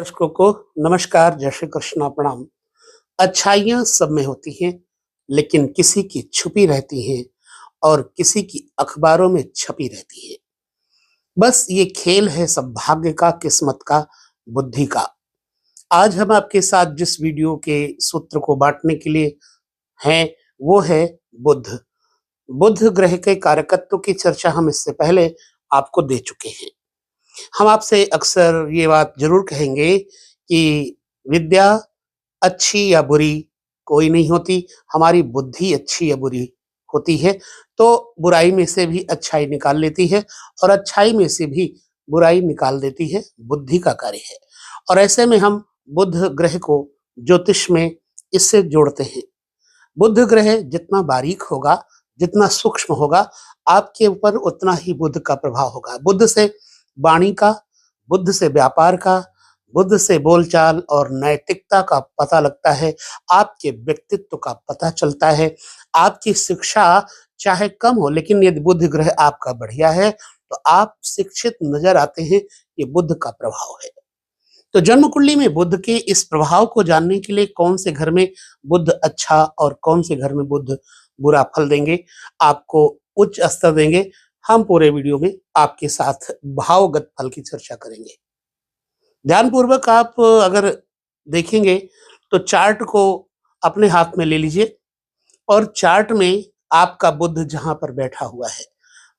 दर्शकों को नमस्कार, जय श्री कृष्णा, प्रणाम। अच्छाइयाँ सब में होती हैं, लेकिन किसी की छुपी रहती हैं और किसी की अखबारों में छपी रहती है। बस ये खेल है सब भाग्य का, किस्मत का, बुद्धि का। आज हम आपके साथ जिस वीडियो के सूत्र को बाँटने के लिए हैं, वो है बुध। बुध ग्रह के कारकत्व की चर्चा हम इससे पहले आपको दे चुके हैं। हम आपसे अक्सर ये बात ज़रूर कहेंगे कि विद्या अच्छी या बुरी कोई नहीं होती, हमारी बुद्धि अच्छी या बुरी होती है, तो बुराई में से भी अच्छाई निकाल लेती है और अच्छाई में से भी बुराई निकाल देती है, बुद्धि का कार्य है। और ऐसे में हम बुध ग्रह को ज्योतिष में इससे जोड़ते हैं। बुध ग्रह जितना बारीक होगा, जितना सूक्ष्म होगा, आपके ऊपर उतना ही बुध का प्रभाव होगा। बुध से वाणी का, बुध से व्यापार का, बुध से बोलचाल और नैतिकता का पता लगता है, आपके व्यक्तित्व का पता चलता है। आपकी शिक्षा चाहे कम हो, लेकिन यदि बुध ग्रह आपका बढ़िया है, तो आप शिक्षित नज़र आते हैं, ये बुध का प्रभाव है। तो जन्म कुंडली में बुध के इस प्रभाव को जानने के लिए कौन से घर में बुध अच्छा और कौन से घर में बुध बुरा फल देंगे, आपको उच्च स्तर देंगे, हम पूरे वीडियो में आपके साथ भावगत फल की चर्चा करेंगे। ध्यानपूर्वक आप अगर देखेंगे तो चार्ट को अपने हाथ में ले लीजिए और चार्ट में आपका बुध जहाँ पर बैठा हुआ है,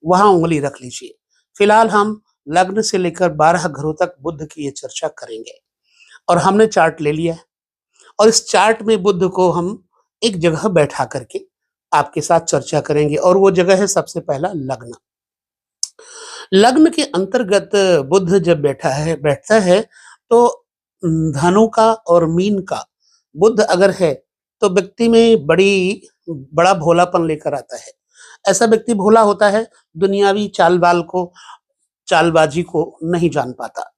वहाँ उँगली रख लीजिए। फिलहाल हम लग्न से लेकर 12 घरों तक बुध की ये चर्चा करेंगे और हमने चार्ट ले लिया है और इस चार्ट में बुध को हम एक जगह बैठा करके आपके साथ चर्चा करेंगे और वो जगह है सबसे पहला लग्न। लग्न के अंतर्गत बुध जब बैठता है तो धनु का और मीन का बुध अगर है तो व्यक्ति में बड़ा भोलापन लेकर आता है। ऐसा व्यक्ति भोला होता है, दुनियावी चालबाजी को नहीं जान पाता।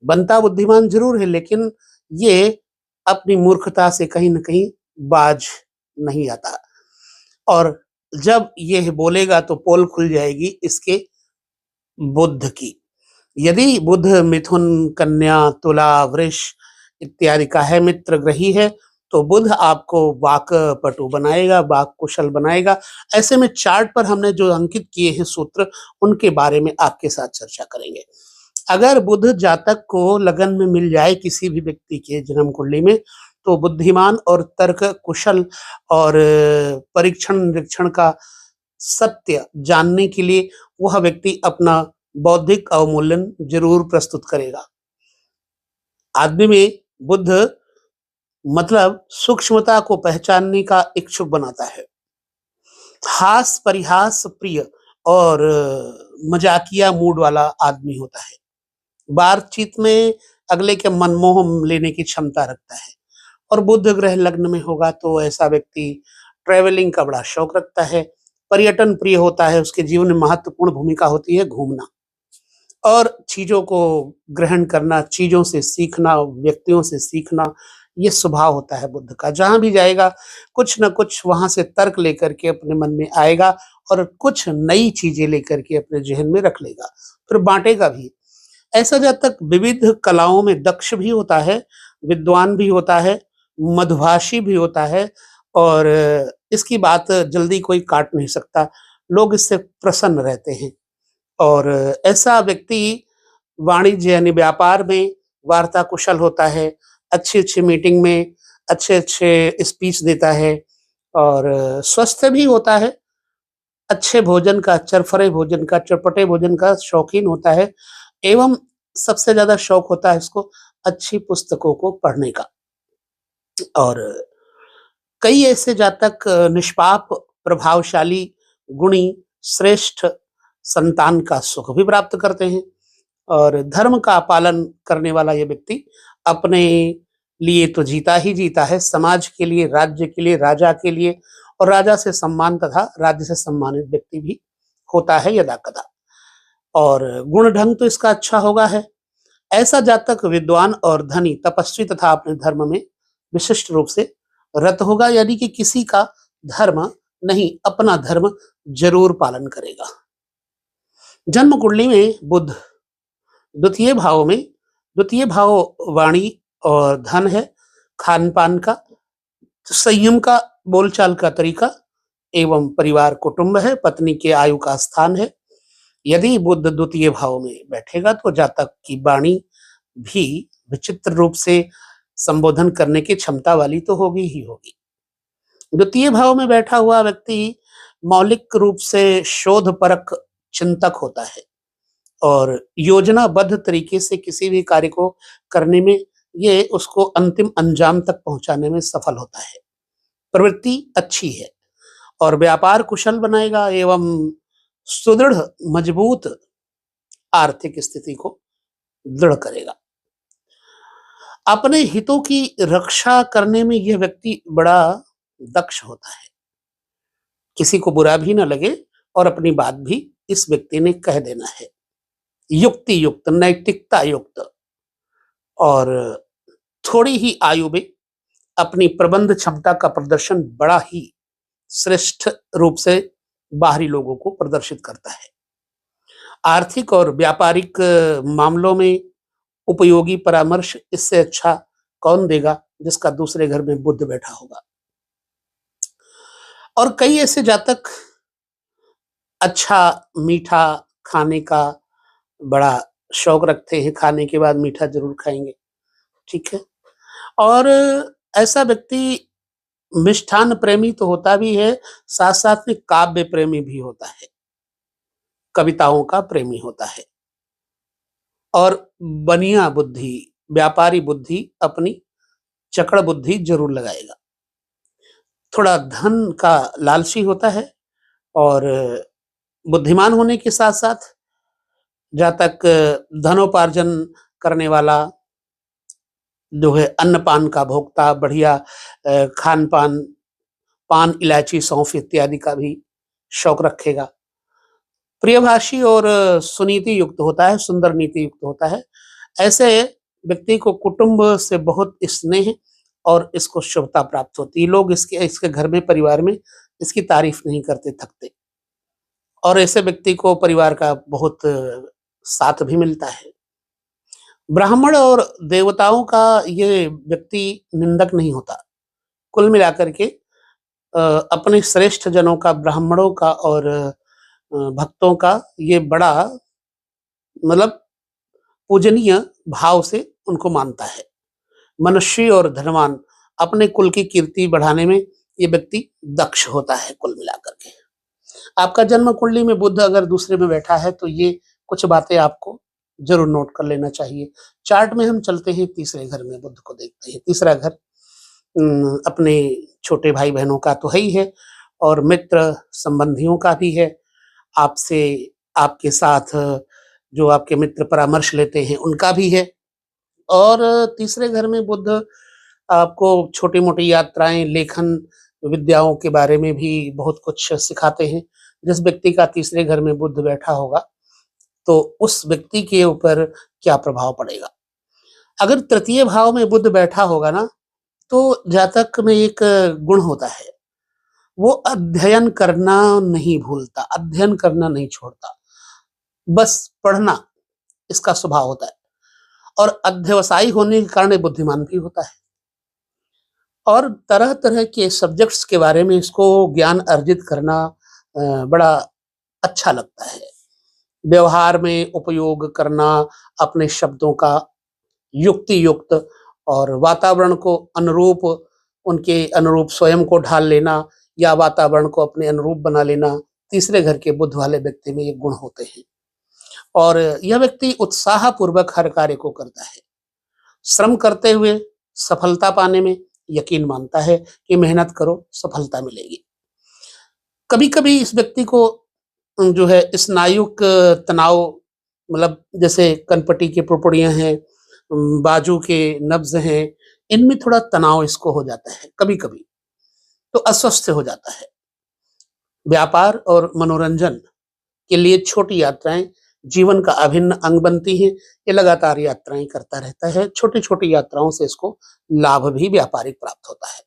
बनता बुद्धिमान जरूर है, लेकिन ये अपनी मूर्खता से कहीं न कहीं बाज नहीं आता। और जब ये बोलेगा तो पोल खुल जाएगी इसके बुध की। यदि बुध मिथुन, कन्या, तुला, वृष इत्यादि का है, मित्र ग्रही है, तो बुध आपको वाक्पटु बनाएगा, वाक् कुशल बनाएगा। ऐसे में चार्ट पर हमने जो अंकित किए हैं सूत्र, उनके बारे में आपके साथ चर्चा करेंगे। अगर बुध जातक को लगन में मिल जाए किसी भी व्यक्ति के जन्म कुंडली में, तो बुद्धिमान और तर्क कुशल और परीक्षण निरीक्षण का सत्य जानने के लिए वह व्यक्ति अपना बौद्धिक अवमूल्यन जरूर प्रस्तुत करेगा। आदमी में बुध मतलब सूक्ष्मता को पहचानने का इच्छुक बनाता है। हास परिहास प्रिय और मजाकिया मूड वाला आदमी होता है। बातचीत में अगले के मनमोह लेने की क्षमता रखता है और बुध ग्रह लग्न में होगा तो ऐसा व्यक्ति ट्रैवलिंग का बड़ा शौक रखता है, पर्यटन प्रिय होता है, उसके जीवन में महत्वपूर्ण भूमिका होती है घूमना और चीज़ों को ग्रहण करना, चीज़ों से सीखना, व्यक्तियों से सीखना, ये स्वभाव होता है बुध का। जहाँ भी जाएगा कुछ न कुछ वहाँ से तर्क लेकर के अपने मन में आएगा और कुछ नई चीज़ें लेकर के अपने ज़हन में रख लेगा, फिर बाँटेगा भी। ऐसा जातक विविध कलाओं में दक्ष भी होता है, विद्वान भी होता है, मधुभाषी भी होता है और इसकी बात जल्दी कोई काट नहीं सकता। लोग इससे प्रसन्न रहते हैं और ऐसा व्यक्ति वाणिज्य यानी व्यापार में वार्ता कुशल होता है, अच्छी-अच्छी मीटिंग में अच्छे-अच्छे स्पीच देता है और स्वस्थ भी होता है, अच्छे भोजन का, चरफरे भोजन का, चटपटे भोजन का शौकीन होता है एवं सबसे ज़्यादा शौक होता है इसको अच्छी पुस्तकों को पढ़ने का। और कई ऐसे जातक निष्पाप, प्रभावशाली, गुणी, श्रेष्ठ संतान का सुख भी प्राप्त करते हैं और धर्म का पालन करने वाला ये व्यक्ति अपने लिए तो जीता ही जीता है, समाज के लिए, राज्य के लिए, राजा के लिए और राजा से सम्मान तथा राज्य से सम्मानित व्यक्ति भी होता है यदा-कदा। और गुण ढंग तो इसका अच्छा होगा है। ऐसा जातक विद्वान और धनी, तपस्वी तथा अपने धर्म में विशिष्ट रूप से रत होगा, यानी कि किसी का धर्म नहीं, अपना धर्म जरूर पालन करेगा। जन्म कुंडली में बुध द्वितीय भाव में द्वितीय भाव वाणी और धन है, खान-पान का, संयम का, बोलचाल का तरीका एवं परिवार कुटुंब है, पत्नी के आयु का स्थान है। यदि बुध द्वितीय भाव में बैठेगा तो जातक की वाणी भी विचित्र रूप से संबोधन करने की क्षमता वाली तो होगी ही होगी। द्वितीय भाव में बैठा हुआ व्यक्ति मौलिक रूप से शोधपरक चिंतक होता है और योजनाबद्ध तरीके से किसी भी कार्य को करने में ये उसको अंतिम अंजाम तक पहुंचाने में सफल होता है। प्रवृत्ति अच्छी है और व्यापार कुशल बनाएगा एवं सुदृढ़ मजबूत आर्थिक स्थिति को दृढ़ करेगा। अपने हितों की रक्षा करने में यह व्यक्ति बड़ा दक्ष होता है। किसी को बुरा भी ना लगे और अपनी बात भी इस व्यक्ति ने कह देना है। युक्ति युक्त, नैतिकता युक्त और थोड़ी ही आयु में अपनी प्रबंध क्षमता का प्रदर्शन बड़ा ही श्रेष्ठ रूप से बाहरी लोगों को प्रदर्शित करता है। आर्थिक और व्यापारिक मामलों में उपयोगी परामर्श इससे अच्छा कौन देगा जिसका दूसरे घर में बुध बैठा होगा। और कई ऐसे जातक अच्छा मीठा खाने का बड़ा शौक रखते हैं, खाने के बाद मीठा जरूर खाएंगे, ठीक है। और ऐसा व्यक्ति मिष्ठान प्रेमी तो होता भी है, साथ साथ में काव्य प्रेमी भी होता है, कविताओं का प्रेमी होता है और बनिया बुद्धि, व्यापारी बुद्धि, अपनी चकड़ बुद्धि जरूर लगाएगा। थोड़ा धन का लालची होता है और बुद्धिमान होने के साथ साथ जहाँ तक धनोपार्जन करने वाला जो है, अन्नपान का भोक्ता, बढ़िया खान-पान, पान, इलायची, सौंफ इत्यादि का भी शौक रखेगा। प्रियभाषी और सुनीति युक्त होता है, सुंदर नीति युक्त होता है। ऐसे व्यक्ति को कुटुंब से बहुत स्नेह और इसको शुभता प्राप्त होती है। लोग इसके घर में, परिवार में इसकी तारीफ नहीं करते थकते और ऐसे व्यक्ति को परिवार का बहुत साथ भी मिलता है। ब्राह्मण और देवताओं का ये व्यक्ति निंदक नहीं होता। कुल मिलाकर के अपने श्रेष्ठ जनों का, ब्राह्मणों का और भक्तों का ये बड़ा मतलब पूजनीय भाव से उनको मानता है। मनुष्य और धनवान, अपने कुल की कीर्ति बढ़ाने में ये व्यक्ति दक्ष होता है। कुल मिलाकर के आपका जन्म कुंडली में बुध अगर दूसरे में बैठा है तो ये कुछ बातें आपको जरूर नोट कर लेना चाहिए। चार्ट में हम चलते हैं, तीसरे घर में बुध को देखते हैं। तीसरा घर अपने छोटे भाई बहनों का तो है ही है और मित्र संबंधियों का भी है। आपसे, आपके साथ जो आपके मित्र परामर्श लेते हैं उनका भी है। और तीसरे घर में बुध आपको छोटी मोटी यात्राएं, लेखन विद्याओं के बारे में भी बहुत कुछ सिखाते हैं। जिस व्यक्ति का तीसरे घर में बुध बैठा होगा तो उस व्यक्ति के ऊपर क्या प्रभाव पड़ेगा। अगर तृतीय भाव में बुध बैठा होगा ना, तो जातक में एक गुण होता है, वो अध्ययन करना नहीं भूलता, अध्ययन करना नहीं छोड़ता, बस पढ़ना इसका स्वभाव होता है और अध्यवसायी होने के कारण बुद्धिमान भी होता है और तरह तरह के सब्जेक्ट्स के बारे में इसको ज्ञान अर्जित करना बड़ा अच्छा लगता है। व्यवहार में उपयोग करना अपने शब्दों का युक्ति युक्त और वातावरण को अनुरूप, उनके अनुरूप स्वयं को ढाल लेना या वातावरण को अपने अनुरूप बना लेना, तीसरे घर के बुध वाले व्यक्ति में ये गुण होते हैं। और यह व्यक्ति उत्साहपूर्वक हर कार्य को करता है। श्रम करते हुए सफलता पाने में यकीन मानता है कि मेहनत करो सफलता मिलेगी। कभी कभी इस व्यक्ति को जो है स्नायुक तनाव, मतलब जैसे कनपटी की पुड़पुड़ियां हैं, बाजू के नब्ज हैं, इनमें थोड़ा तनाव इसको हो जाता है, कभी कभी तो अस्वस्थ हो जाता है। व्यापार और मनोरंजन के लिए छोटी यात्राएं जीवन का अभिन्न अंग बनती हैं। ये लगातार यात्राएं करता रहता है। छोटी छोटी यात्राओं से इसको लाभ भी व्यापारिक प्राप्त होता है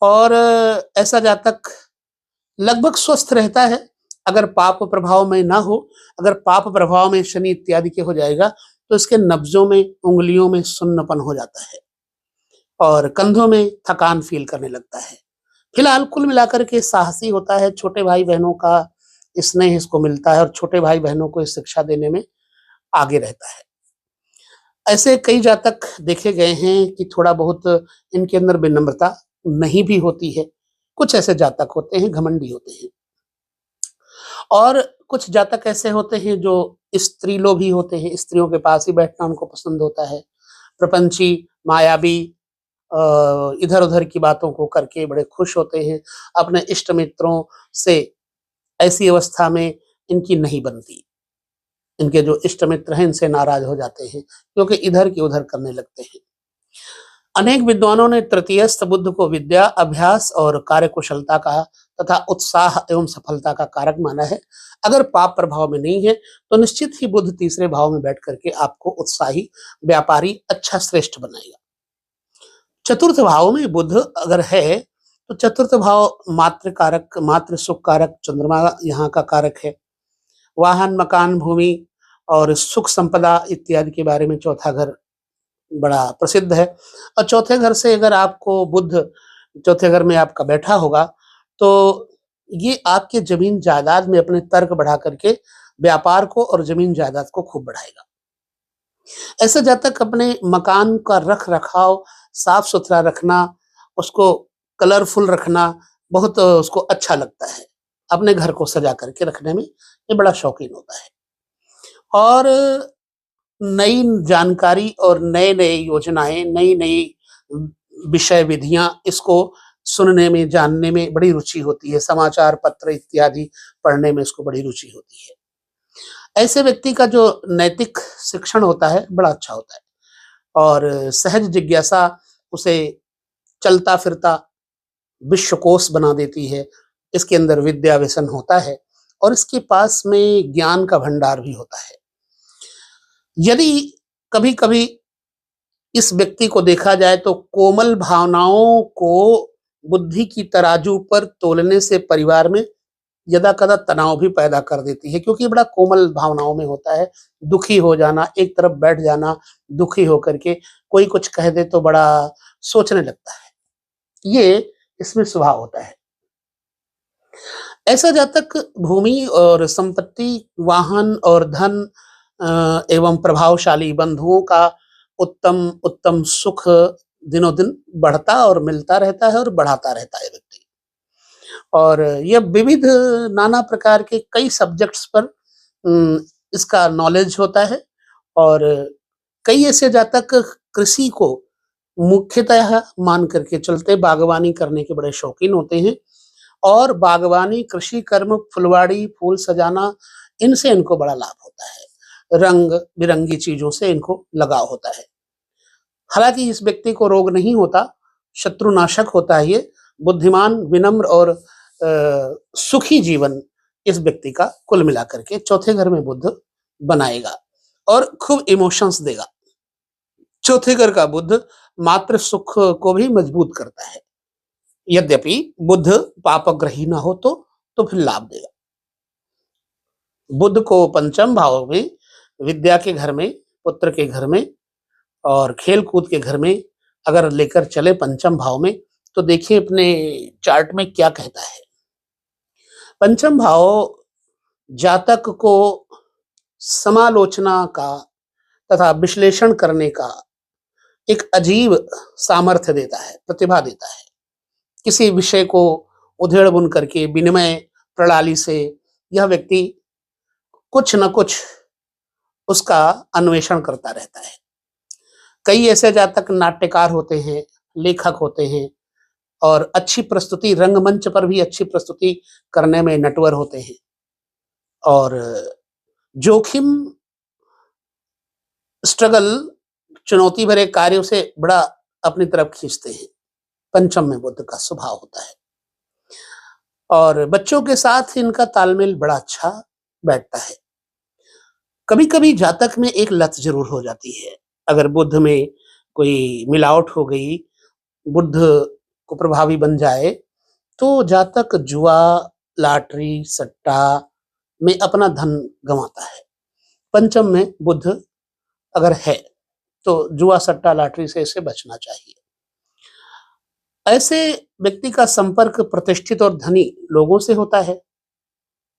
और ऐसा जातक लगभग स्वस्थ रहता है। अगर पाप प्रभाव में ना हो, अगर पाप प्रभाव में शनि इत्यादि के हो जाएगा तो इसके नब्जों में, उंगलियों में सुन्नपन हो जाता है और कंधों में थकान फील करने लगता है। फिलहाल कुल मिलाकर के साहसी होता है, छोटे भाई बहनों का स्नेह इसको मिलता है और छोटे भाई बहनों को इस शिक्षा देने में आगे रहता है। ऐसे कई जातक देखे गए हैं कि थोड़ा बहुत इनके अंदर विनम्रता नहीं भी होती है। कुछ ऐसे जातक होते हैं घमंडी होते हैं और कुछ जातक ऐसे होते हैं जो स्त्री लोभी होते हैं, स्त्रियों के पास ही बैठना उनको पसंद होता है। प्रपंची, मायावी, इधर-उधर की बातों को करके बड़े खुश होते हैं। अपने इष्ट मित्रों से ऐसी अवस्था में इनकी नहीं बनती। इनके जो इष्ट मित्र हैं इनसे नाराज हो जाते हैं क्योंकि इधर की उधर करने लगते हैं। अनेक विद्वानों ने तृतीयस्थ बुध को विद्या, अभ्यास और कार्यकुशलता का तथा उत्साह एवं सफलता का कारक माना है। अगर पाप प्रभाव में नहीं है तो निश्चित ही बुध तीसरे भाव में बैठ करके आपको उत्साही, व्यापारी, अच्छा श्रेष्ठ बनाएगा। चतुर्थ भाव में बुध अगर है तो चतुर्थ भाव मातृ कारक, मातृ सुख कारक, चंद्रमा यहाँ का कारक है। वाहन, मकान, भूमि और सुख संपदा इत्यादि के बारे में चौथा घर बड़ा प्रसिद्ध है। और चौथे घर से अगर आपको बुध चौथे घर में आपका बैठा होगा तो ये आपके जमीन जायदाद में अपने तर्क बढ़ा करके व्यापार को और जमीन जायदाद को खूब बढ़ाएगा। ऐसे जातक अपने मकान का रख रखाव साफ सुथरा रखना, उसको कलरफुल रखना बहुत उसको अच्छा लगता है। अपने घर को सजा करके रखने में ये बड़ा शौकीन होता है और नई जानकारी और नए-नए योजनाएं, नई-नई विषय विधियां इसको सुनने में, जानने में बड़ी रुचि होती है। समाचार पत्र इत्यादि पढ़ने में इसको बड़ी रुचि होती है। ऐसे व्यक्ति का जो नैतिक शिक्षण होता है बड़ा अच्छा होता है और सहज जिज्ञासा उसे चलता फिरता विश्वकोश बना देती है। इसके अंदर विद्या व्यसन होता है और इसके पास में ज्ञान का भंडार भी होता है। यदि कभी-कभी इस व्यक्ति को देखा जाए तो कोमल भावनाओं को बुद्धि की तराजू पर तोलने से परिवार में यदा-कदा तनाव भी पैदा कर देती है क्योंकि बड़ा कोमल भावनाओं में होता है। दुखी हो जाना, एक तरफ बैठ जाना, दुखी होकर के कोई कुछ कह दे तो बड़ा सोचने लगता है। ये इसमें स्वभाव होता है। ऐसा जातक भूमि और संपत्ति, वाहन और धन एवं प्रभावशाली बंधुओं का उत्तम उत्तम सुख दिनों दिन बढ़ता और मिलता रहता है और बढ़ाता रहता है व्यक्ति। और यह विविध नाना प्रकार के कई सब्जेक्ट्स पर इसका नॉलेज होता है और कई ऐसे जातक कृषि को मुख्यतः मान करके चलते बागवानी करने के बड़े शौकीन होते हैं और बागवानी, कृषि कर्म, फुलवाड़ी, फूल सजाना इनसे इनको बड़ा लाभ होता है। रंग बिरंगी चीजों से इनको लगाव होता है। हालांकि इस व्यक्ति को रोग नहीं होता, शत्रुनाशक होता है ये। बुद्धिमान, विनम्र और सुखी जीवन इस व्यक्ति का कुल मिलाकर के चौथे घर में बुध बनाएगा और खूब इमोशंस देगा। चौथे घर का बुध मात्र सुख को भी मजबूत करता है। यद्यपि बुध पापग्रही ना हो तो फिर लाभ देगा। बुध को पंचम भाव में, विद्या के घर में, पुत्र के घर में और खेल कूद के घर में अगर लेकर चले पंचम भाव में तो देखिए अपने चार्ट में क्या कहता है। पंचम भाव जातक को समालोचना का तथा विश्लेषण करने का एक अजीब सामर्थ्य देता है, प्रतिभा देता है। किसी विषय को उधेड़ बुन करके विनिमय प्रणाली से यह व्यक्ति कुछ न कुछ उसका अन्वेषण करता रहता है। कई ऐसे जातक नाट्यकार होते हैं, लेखक होते हैं और अच्छी प्रस्तुति, रंगमंच पर भी अच्छी प्रस्तुति करने में नटवर होते हैं और जोखिम, स्ट्रगल, चुनौती भरे कार्यों से बड़ा अपनी तरफ खींचते हैं। पंचम में बुध का स्वभाव होता है और बच्चों के साथ इनका तालमेल बड़ा अच्छा बैठता है। कभी कभी जातक में एक लत जरूर हो जाती है। अगर बुध में कोई मिलावट हो गई, बुध को प्रभावी बन जाए तो जातक जुआ, लॉटरी, सट्टा में अपना धन गंवाता है। पंचम में बुध अगर है तो जुआ सट्टा लॉटरी से इसे बचना चाहिए। ऐसे व्यक्ति का संपर्क प्रतिष्ठित और धनी लोगों से होता है।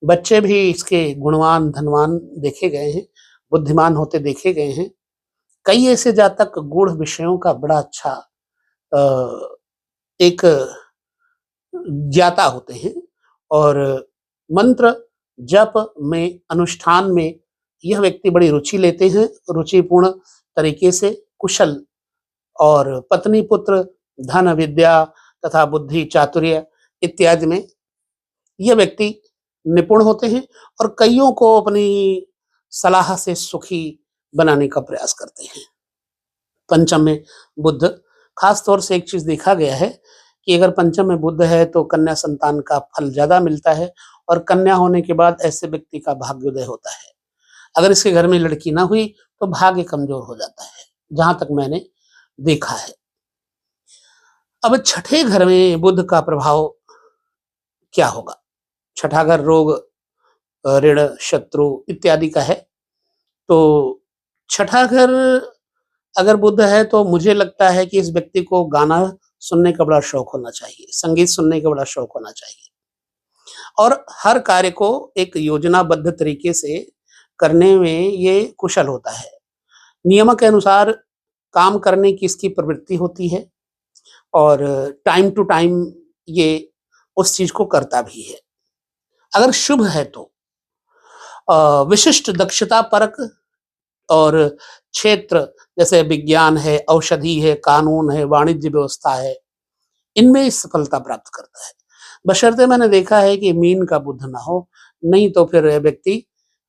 बच्चे भी इसके गुणवान धनवान देखे गए हैं, बुद्धिमान होते देखे गए हैं। कई ऐसे जातक गूढ़ विषयों का बड़ा अच्छा एक ज्ञाता होते हैं और मंत्र जप में अनुष्ठान में यह व्यक्ति बड़ी रुचि लेते हैं। रुचिपूर्ण तरीके से कुशल और पत्नी पुत्र धन विद्या तथा बुद्धि चातुर्य इत्यादि में यह व्यक्ति निपुण होते हैं और कईयों को अपनी सलाह से सुखी बनाने का प्रयास करते हैं। पंचम में बुध, खास तौर से एक चीज देखा गया है कि अगर पंचम में बुध है तो कन्या संतान का फल ज्यादा मिलता है और कन्या होने के बाद ऐसे व्यक्ति का भाग्योदय होता है। अगर इसके घर में लड़की ना हुई तो भाग्य कमजोर हो जाता है, जहां तक मैंने देखा है। अब छठे घर में बुध का प्रभाव क्या होगा? छठा घर रोग, ऋण, शत्रु इत्यादि का है। तो छठा घर अगर बुध है तो मुझे लगता है कि इस व्यक्ति को गाना सुनने का बड़ा शौक होना चाहिए, संगीत सुनने का बड़ा शौक होना चाहिए और हर कार्य को एक योजनाबद्ध तरीके से करने में ये कुशल होता है। नियम के अनुसार काम करने की इसकी प्रवृत्ति होती है और टाइम टू टाइम ये उस चीज को करता भी है। अगर शुभ है तो विशिष्ट दक्षता परक और क्षेत्र जैसे विज्ञान है, औषधि है, कानून है, वाणिज्य व्यवस्था है, इनमें सफलता प्राप्त करता है। बशर्ते मैंने देखा है कि मीन का बुध ना हो, नहीं तो फिर व्यक्ति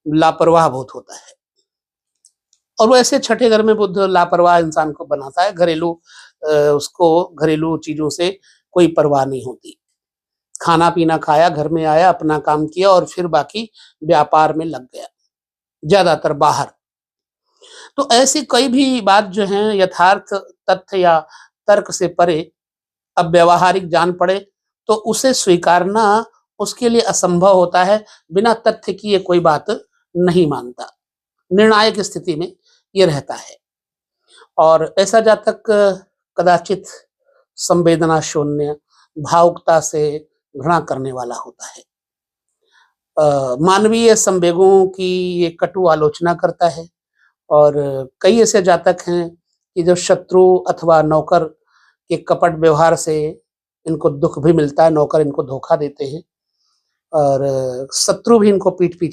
लापरवाह बहुत होता है। और वैसे छठे घर में बुध लापरवाह इंसान को बनाता है। उसको घरेलू चीजों से कोई परवाह नहीं होती। खाना पीना खाया, घर में आया, अपना काम किया और फिर बाकी व्यापार में लग गया, ज्यादातर बाहर। तो ऐसी कई भी बात जो है यथार्थ तथ्य या तर्क से परे अब व्यवहारिक जान पड़े तो उसे स्वीकारना उसके लिए असंभव होता है। बिना तथ्य की ये कोई बात नहीं मानता, निर्णायक स्थिति में ये रहता है। और ऐसा जातक कदाचित संवेदना शून्य, भावुकता से घृणा करने वाला होता है। मानवीय संवेगों की ये कटु आलोचना करता है और कई ऐसे जातक हैं कि जो शत्रु अथवा नौकर के कपट व्यवहार से इनको दुख भी मिलता है, नौकर इनको धोखा देते हैं और शत्रु भी इनको पीठ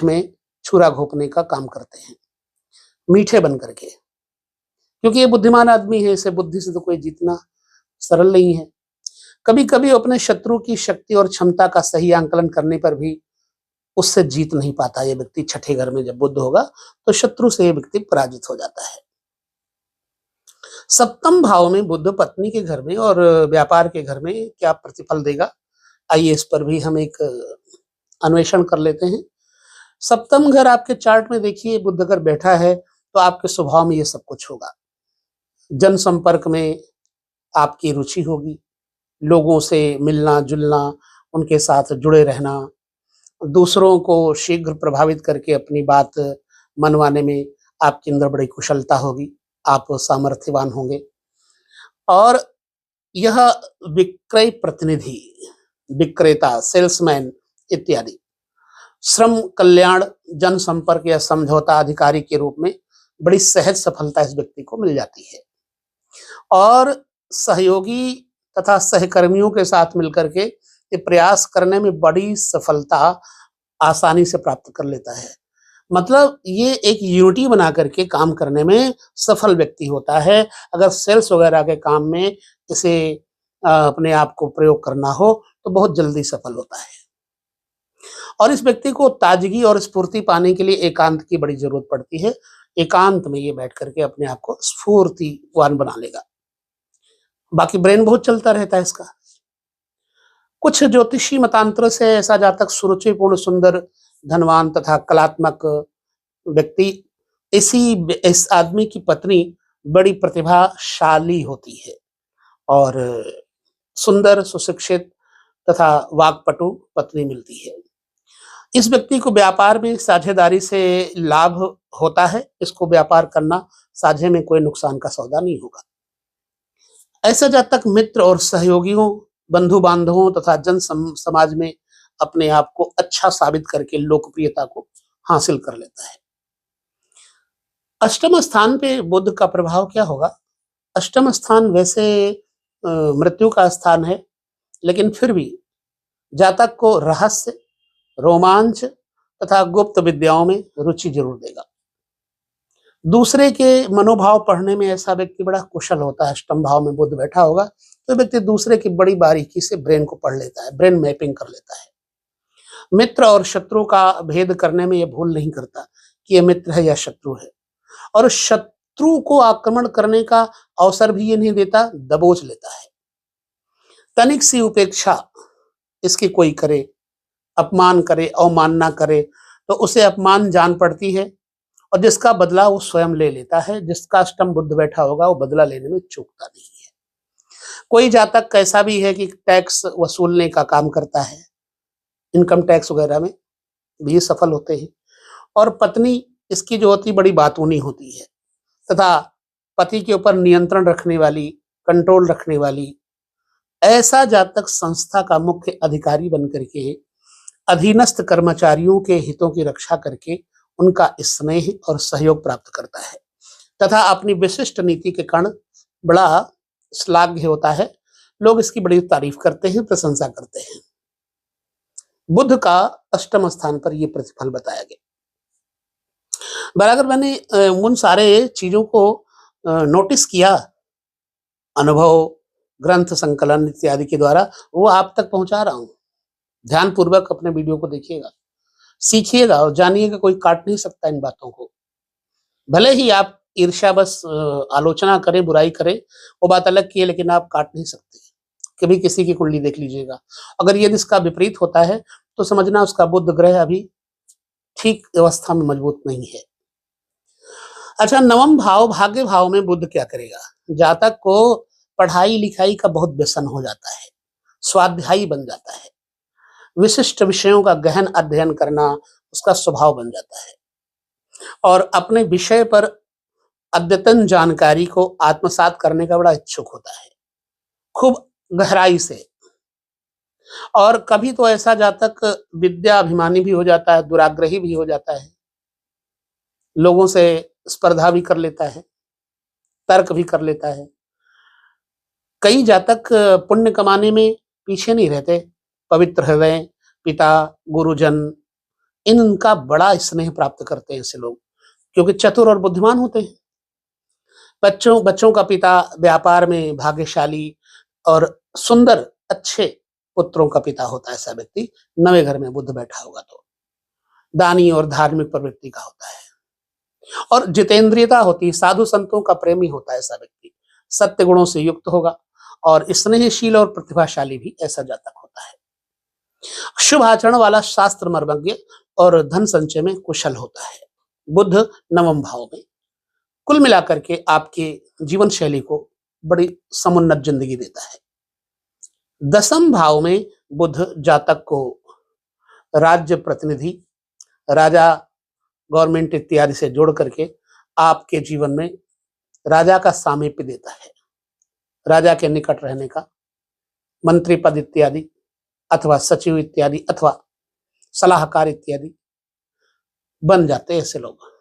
में छुरा घोंपने का काम करते हैं, मीठे बन करके। क्योंकि ये बुद्धिमान आदमी है, इसे बुद्धि से तो कोई जीतना सरल नहीं है। कभी कभी अपने शत्रु की शक्ति और क्षमता का सही आंकलन करने पर भी उससे जीत नहीं पाता ये व्यक्ति। छठे घर में जब बुध होगा तो शत्रु से ये व्यक्ति पराजित हो जाता है। सप्तम भाव में बुध पत्नी के घर में और व्यापार के घर में क्या प्रतिफल देगा, आइए इस पर भी हम एक अन्वेषण कर लेते हैं। सप्तम घर आपके चार्ट में देखिए, बुध अगर बैठा है तो आपके स्वभाव में ये सब कुछ होगा। जन संपर्क में आपकी रुचि होगी, लोगों से मिलना जुलना, उनके साथ जुड़े रहना, दूसरों को शीघ्र प्रभावित करके अपनी बात मनवाने में आपके अंदर बड़ी कुशलता होगी, आप सामर्थ्यवान होंगे। और यह विक्रय प्रतिनिधि, विक्रेता, सेल्समैन इत्यादि, श्रम कल्याण, जनसंपर्क या समझौता अधिकारी के रूप में बड़ी सहज सफलता इस व्यक्ति को मिल जाती है और सहयोगी तथा सहकर्मियों के साथ मिलकर के ये प्रयास करने में बड़ी सफलता आसानी से प्राप्त कर लेता है। मतलब ये एक यूनिटी बना करके काम करने में सफल व्यक्ति होता है। अगर सेल्स वगैरह के काम में इसे अपने आप को प्रयोग करना हो तो बहुत जल्दी सफल होता है। और इस व्यक्ति को ताजगी और स्फूर्ति पाने के लिए एकांत की बड़ी जरूरत पड़ती है। एकांत में ये बैठ करके अपने आप को स्फूर्तिवान बना लेगा। बाकी ब्रेन बहुत चलता रहता है इसका। कुछ ज्योतिषी मतांतर से ऐसा जातक सुरुचिपूर्ण, सुंदर, धनवान तथा कलात्मक व्यक्ति, इस आदमी की पत्नी बड़ी प्रतिभाशाली होती है और सुंदर, सुशिक्षित तथा वाक्पटु पत्नी मिलती है। इस व्यक्ति को व्यापार में साझेदारी से लाभ होता है। इसको व्यापार करना साझे में कोई नुकसान का सौदा नहीं होगा। ऐसा जातक मित्र और सहयोगियों, बंधु बांधवों तथा समाज में अपने आप को अच्छा साबित करके लोकप्रियता को हासिल कर लेता है। अष्टम स्थान पे बुध का प्रभाव क्या होगा? अष्टम स्थान वैसे मृत्यु का स्थान है, लेकिन फिर भी जातक को रहस्य, रोमांच तथा गुप्त विद्याओं में रुचि जरूर देगा। दूसरे के मनोभाव पढ़ने में ऐसा व्यक्ति बड़ा कुशल होता है। अष्टम भाव में बुध बैठा होगा तो व्यक्ति दूसरे की बड़ी बारीकी से ब्रेन को पढ़ लेता है, ब्रेन मैपिंग कर लेता है। मित्र और शत्रु का भेद करने में यह भूल नहीं करता कि यह मित्र है या शत्रु है, और शत्रु को आक्रमण करने का अवसर भी ये नहीं देता, दबोच लेता है। तनिक सी उपेक्षा इसकी कोई करे, अपमान करे, अवमानना करे तो उसे अपमान जान पड़ती है, और जिसका बदला वो स्वयं ले लेता है। जिसका अष्टम बुध बैठा होगा वो बदला लेने में चूकता नहीं है। कोई जातक कैसा भी है कि टैक्स वसूलने का काम करता है, इनकम टैक्स वगैरह में भी सफल होते हैं, और पत्नी इसकी जो होती बड़ी बातूनी होती है, तथा पति के ऊपर नियंत्रण रखने वाली, कंट्रोल रखने वाली। ऐसा जातक संस्था का मुख्य अधिकारी बनकर के अधीनस्थ कर्मचारियों के हितों की रक्षा करके उनका स्नेह और सहयोग प्राप्त करता है, तथा अपनी विशिष्ट नीति के कारण बड़ा श्लाघ्य होता है। लोग इसकी बड़ी तारीफ करते हैं, प्रशंसा करते हैं। बुध का अष्टम स्थान पर यह प्रतिफल बताया गया। बराबर मैंने उन सारे चीजों को नोटिस किया, अनुभव, ग्रंथ संकलन इत्यादि के द्वारा, वो आप तक पहुंचा रहा हूं। ध्यान पूर्वक अपने वीडियो को देखिएगा, सीखिएगा और जानिएगा। कोई काट नहीं सकता इन बातों को। भले ही आप ईर्ष्या बस आलोचना करें, बुराई करें, वो बात अलग की है, लेकिन आप काट नहीं सकते। कभी किसी की कुंडली देख लीजिएगा, अगर यदि इसका विपरीत होता है तो समझना उसका बुध ग्रह अभी ठीक अवस्था में मजबूत नहीं है। अच्छा, नवम भाव, भाग्य भाव में बुध क्या करेगा? जातक को पढ़ाई लिखाई का बहुत व्यसन हो जाता है, स्वाध्यायी बन जाता है, विशिष्ट विषयों का गहन अध्ययन करना उसका स्वभाव बन जाता है, और अपने विषय पर अद्यतन जानकारी को आत्मसात करने का बड़ा इच्छुक होता है, खूब गहराई से। और कभी तो ऐसा जातक विद्या अभिमानी भी हो जाता है, दुराग्रही भी हो जाता है, लोगों से स्पर्धा भी कर लेता है, तर्क भी कर लेता है। कई जातक पुण्य कमाने में पीछे नहीं रहते। पवित्र हृदय, पिता, गुरुजन, इनका बड़ा स्नेह प्राप्त करते हैं ऐसे लोग, क्योंकि चतुर और बुद्धिमान होते हैं। बच्चों का पिता व्यापार में भाग्यशाली और सुंदर अच्छे पुत्रों का पिता होता है ऐसा व्यक्ति, नवे घर में बुध बैठा होगा तो दानी और धार्मिक प्रवृत्ति का होता है, और जितेंद्रियता होती है, साधु संतों का प्रेमी होता है ऐसा व्यक्ति, सत्य गुणों से युक्त होगा, और स्नेहशील और प्रतिभाशाली भी ऐसा जातक होता है। शुभ आचरण वाला, शास्त्र मर्मज्ञ और धन संचय में कुशल होता है। बुध नवम भाव में कुल मिलाकर के आपके जीवन शैली को बड़ी समुन्नत जिंदगी देता है। दसम भाव में बुध जातक को राज्य प्रतिनिधि, राजा, गवर्नमेंट इत्यादि से जोड़ करके आपके जीवन में राजा का सामीप्य देता है, राजा के निकट रहने का, मंत्री पद इत्यादि, अथवा सचिव इत्यादि, अथवा सलाहकार इत्यादि बन जाते हैं ऐसे लोग।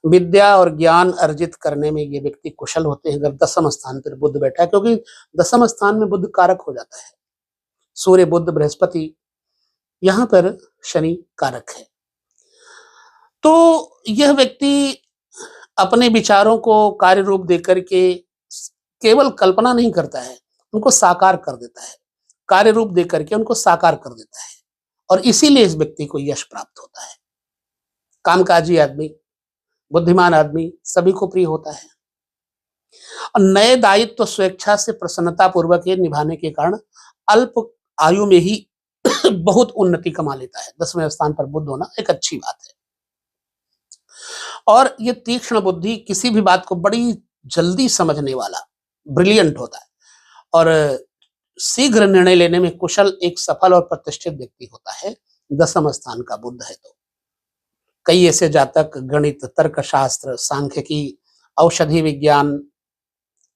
विद्या और ज्ञान अर्जित करने में ये व्यक्ति कुशल होते हैं अगर दसम स्थान पर बुध बैठा है, क्योंकि दसम स्थान में बुध कारक हो जाता है। सूर्य, बुध, बृहस्पति, यहां पर शनि कारक है। तो यह व्यक्ति अपने विचारों को कार्य रूप देकर के केवल कल्पना नहीं करता है, उनको साकार कर देता है, कार्य रूप देकर के उनको साकार कर देता है, और इसीलिए इस व्यक्ति को यश प्राप्त होता है। कामकाजी आदमी, बुद्धिमान आदमी सभी को प्रिय होता है, और नए दायित्व स्वेच्छा से प्रसन्नता पूर्वक निभाने के कारण अल्प आयु में ही बहुत उन्नति कमा लेता है। 10वें स्थान पर बुध होना एक अच्छी बात है, और ये तीक्ष्ण बुद्धि, किसी भी बात को बड़ी जल्दी समझने वाला, ब्रिलियंट होता है, और शीघ्र निर्णय लेने में कुशल एक सफल और प्रतिष्ठित व्यक्ति होता है दसम स्थान का बुध है। तो कई ऐसे जातक गणित, तर्कशास्त्र, सांख्यिकी, औषधि विज्ञान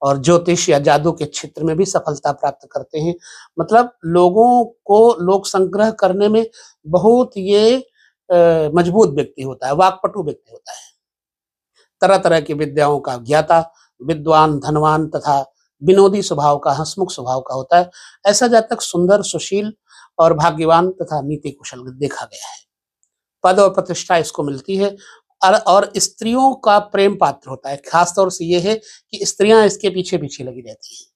और ज्योतिष या जादू के क्षेत्र में भी सफलता प्राप्त करते हैं। मतलब लोगों को लोक संग्रह करने में बहुत ये मजबूत व्यक्ति होता है, वाक्पटु व्यक्ति होता है। तरह तरह की विद्याओं का ज्ञाता, विद्वान, धनवान तथा विनोदी स्वभाव का, हंसमुख स्वभाव का होता है। ऐसा जातक सुंदर, सुशील और भाग्यवान तथा नीति कुशल देखा गया है। पद और प्रतिष्ठा इसको मिलती है और स्त्रियों का प्रेम पात्र होता है। खासतौर से ये है कि स्त्रियां इसके पीछे पीछे लगी रहती हैं।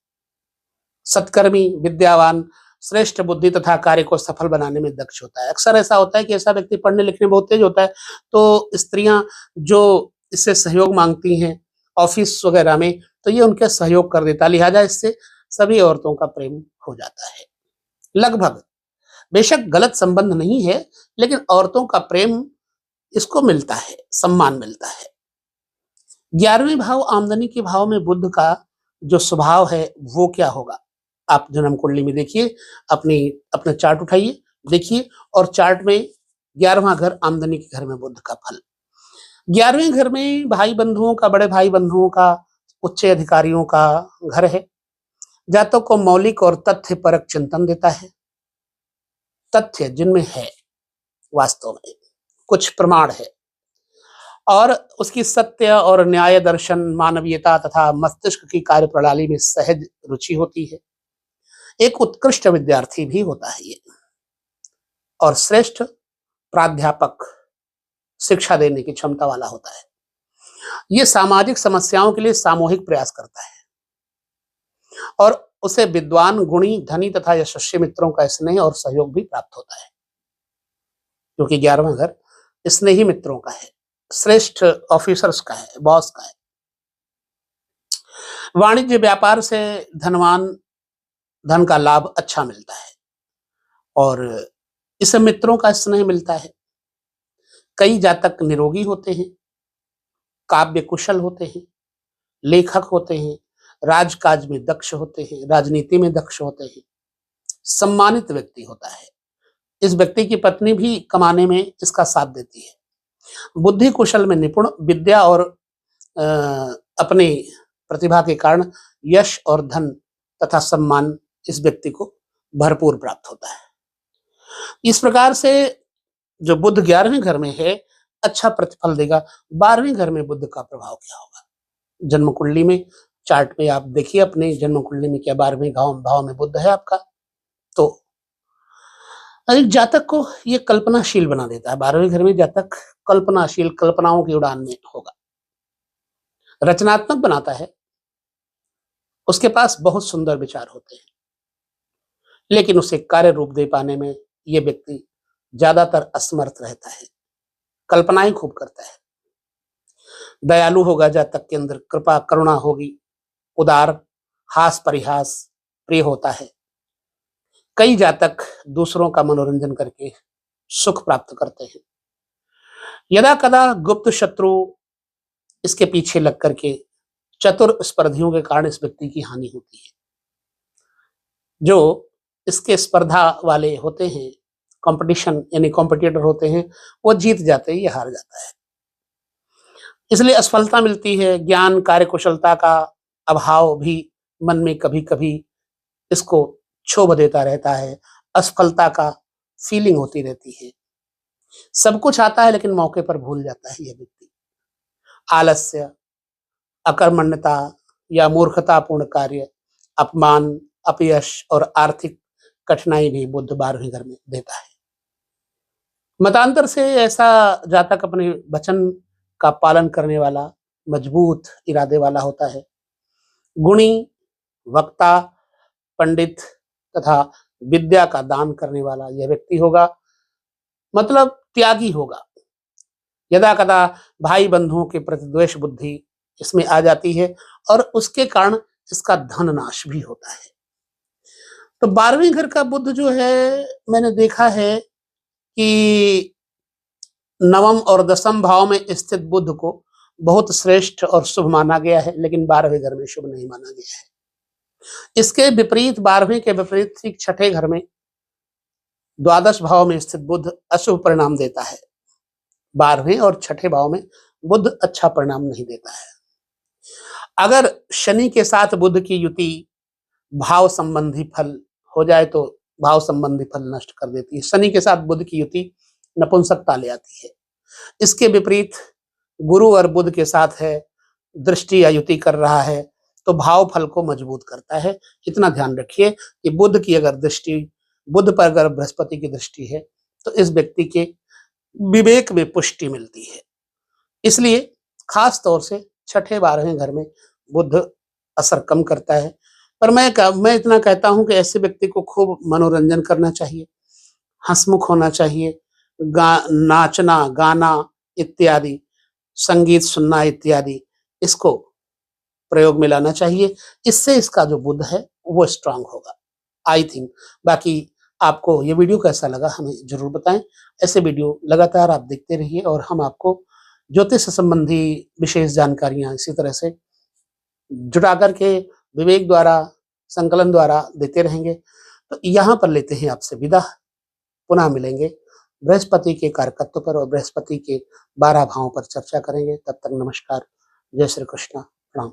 सत्कर्मी, विद्यावान, श्रेष्ठ बुद्धि तथा कार्य को सफल बनाने में दक्ष होता है। अक्सर ऐसा होता है कि ऐसा व्यक्ति पढ़ने लिखने में बहुत तेज होता है, तो स्त्रियां जो इससे सहयोग मांगती हैं ऑफिस वगैरह में, तो ये उनके सहयोग कर देता है। लिहाजा इससे सभी औरतों का प्रेम हो जाता है लगभग। बेशक गलत संबंध नहीं है, लेकिन औरतों का प्रेम इसको मिलता है, सम्मान मिलता है। 11वें भाव आमदनी के भाव में बुध का जो स्वभाव है वो क्या होगा, आप जन्म कुंडली में देखिए, अपना चार्ट उठाइए, देखिए, और चार्ट में 11वां घर आमदनी के घर में बुध का फल। 11वें घर में भाई बंधुओं का, बड़े भाई बंधुओं का, उच्च अधिकारियों का घर है। जातक को मौलिक और तथ्य परक चिंतन देता है। तथ्य जिनमें है, वास्तव में कुछ प्रमाण है, और उसकी सत्य और न्याय दर्शन, मानवीयता तथा मस्तिष्क की कार्य प्रणाली में सहज रुचि होती है। एक उत्कृष्ट विद्यार्थी भी होता है ये, और श्रेष्ठ प्राध्यापक, शिक्षा देने की क्षमता वाला होता है। ये सामाजिक समस्याओं के लिए सामूहिक प्रयास करता है, और उसे विद्वान, गुणी, धनी तथा यशस्वी मित्रों का स्नेह और सहयोग भी प्राप्त होता है, क्योंकि 11वां घर स्नेही मित्रों का है, श्रेष्ठ ऑफिसर्स का है, बॉस का है। वाणिज्य व्यापार से धन का लाभ अच्छा मिलता है, और इसे मित्रों का स्नेह मिलता है। कई जातक निरोगी होते हैं, काव्य कुशल होते हैं, लेखक होते हैं, राजकाज में दक्ष होते हैं, राजनीति में दक्ष होते हैं, सम्मानित व्यक्ति होता है। इस व्यक्ति की पत्नी भी कमाने में इसका साथ देती है। बुद्धि कुशल में निपुण, विद्या और अपनी प्रतिभा के कारण यश और धन तथा सम्मान इस व्यक्ति को भरपूर प्राप्त होता है। इस प्रकार से जो बुध 11वें घर में है, अच्छा प्रतिफल देगा। 12वें घर में बुध का प्रभाव क्या होगा, जन्म कुंडली में, चार्ट में आप देखिए अपने जन्म कुंडली में, क्या 12वें भाव में बुध है आपका, तो एक जातक को ये कल्पनाशील बना देता है। 12वें घर में जातक कल्पनाशील, कल्पनाओं की उड़ान में होगा, रचनात्मक बनाता है, उसके पास बहुत सुंदर विचार होते हैं, लेकिन उसे कार्य रूप दे पाने में ये व्यक्ति ज्यादातर असमर्थ रहता है, कल्पनाएं खूब करता है। दयालु होगा जातक के अंदर, कृपा करुणा होगी, उदार, हास परिहास प्रिय होता है। कई जातक दूसरों का मनोरंजन करके सुख प्राप्त करते हैं। यदा कदा गुप्त शत्रु इसके पीछे लग करके चतुर स्पर्धियों के कारण इस व्यक्ति की हानि होती है। जो इसके स्पर्धा वाले होते हैं, कंपटीशन यानी कॉम्पिटिटर होते हैं, वो जीत जाते हैं, ये हार जाता है। इसलिए असफलता मिलती है। ज्ञान, कार्यकुशलता का अभाव भी मन में कभी कभी इसको क्षोभ देता रहता है। असफलता का फीलिंग होती रहती है। सब कुछ आता है लेकिन मौके पर भूल जाता है यह व्यक्ति। आलस्य, अकर्मण्यता या मूर्खतापूर्ण कार्य, अपमान, अपयश और आर्थिक कठिनाई भी बुध 12वें घर में देता है। मतांतर से ऐसा जातक अपने वचन का पालन करने वाला, मजबूत इरादे वाला होता है। गुणी, वक्ता, पंडित तथा विद्या का दान करने वाला यह व्यक्ति होगा, मतलब त्यागी होगा। यदा कदा भाई बंधुओं के प्रति द्वेष बुद्धि इसमें आ जाती है, और उसके कारण इसका धन नाश भी होता है। तो 12वें घर का बुध जो है, मैंने देखा है कि नवम और दसम भाव में स्थित बुध को बहुत श्रेष्ठ और शुभ माना गया है, लेकिन 12वें घर में शुभ नहीं माना गया है। इसके विपरीत 12वें के विपरीत ठीक छठे घर में द्वादश भाव में स्थित बुध अशुभ परिणाम देता है, 12वें और छठे भाव में बुध अच्छा परिणाम नहीं देता है। अगर शनि के साथ बुध की युति भाव संबंधी फल हो जाए तो भाव संबंधी फल नष्ट कर देती है। शनि के साथ बुध की युति नपुंसकता ले आती है। इसके विपरीत गुरु और बुध के साथ है, दृष्टि या युति कर रहा है तो भाव फल को मजबूत करता है। इतना ध्यान रखिए कि बुध की अगर दृष्टि, बुध पर अगर बृहस्पति की दृष्टि है तो इस व्यक्ति के विवेक में पुष्टि मिलती है। इसलिए खास तौर से छठे 12वें घर में बुध असर कम करता है। पर मैं इतना कहता हूं कि ऐसे व्यक्ति को खूब मनोरंजन करना चाहिए, हंसमुख होना चाहिए, नाचना, गाना इत्यादि, संगीत सुनना इत्यादि, इसको प्रयोग में लाना चाहिए। इससे इसका जो बुध है वो स्ट्रांग होगा, आई थिंक। बाकी आपको ये वीडियो कैसा लगा हमें जरूर बताएं। ऐसे वीडियो लगातार आप देखते रहिए और हम आपको ज्योतिष संबंधी विशेष जानकारियां इसी तरह से जुटा करके विवेक द्वारा, संकलन द्वारा देते रहेंगे। तो यहाँ पर लेते हैं आपसे विदा। पुनः मिलेंगे बृहस्पति के कारकत्व पर और बृहस्पति के 12 भावों पर चर्चा करेंगे। तब तक नमस्कार, जय श्री कृष्ण, प्रणाम।